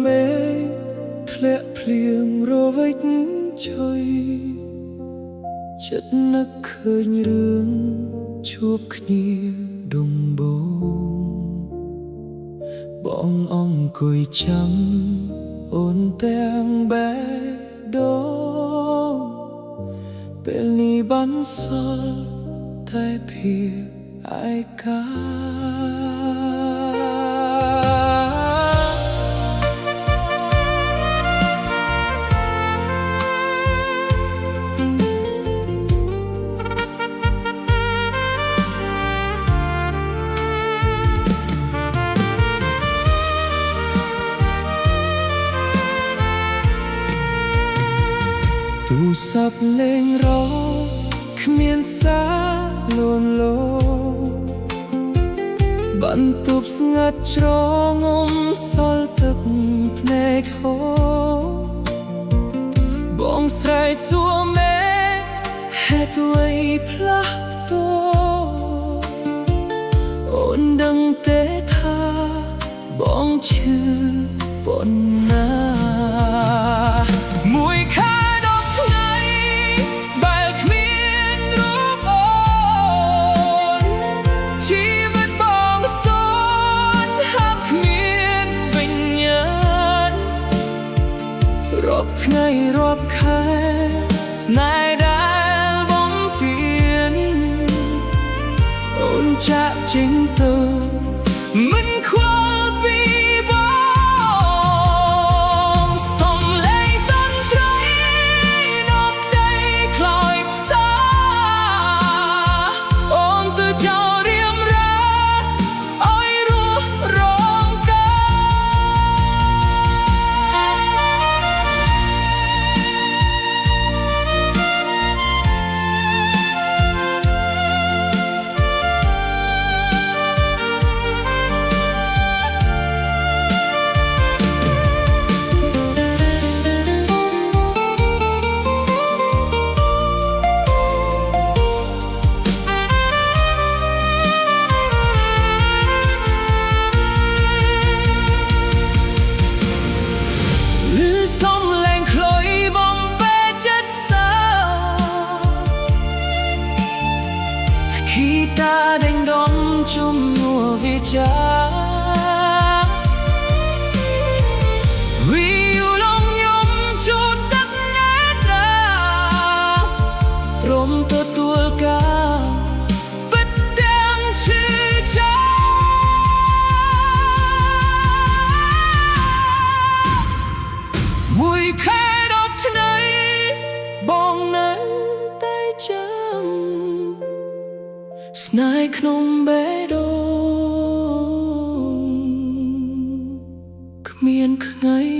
មេធ្លាក់ភ្លៀងរវិចជុយចិត្តនឹកឃើញរឿងជួបគ្នាដងបងអង្គុយចាំអូនទាំងបេះដូងពេលនេះបានសល់តែភាពឯកាទូរស័ព្ទលេងរោគ្មានសារលួនលោបន្ទប់ស្ងាត់ជ្រងំសល់ទឹកភ្នែកហូរបងស្រែកសួរមេហេតុអ្វីផ្លាស់ប្ដូរអូនដឹងទេថាបងឈឺប៉ុណ្ណាមួយខែรับថ្ងៃរាប់ខែស្នេហ៍ដែលបំពេញអូនចាក់ចេញទៅមិនខ្វល់ពីបងសំឡេងតន្ត្រីនៅផ្ទៃខ្លោចផ្សាអូនទៅចោលរៀមរាឲ្យរស់រងកាta đánh đóm chung mùa vì cha vì yêu lòng nhôm chút tắc nét ra rôm tơ tuol ca bất tiếng chữ cha mùi khai đọc thế này bong nơi tay chămស្នេហ៍ក្នុងបេះដូងគ្មានថ្ងៃ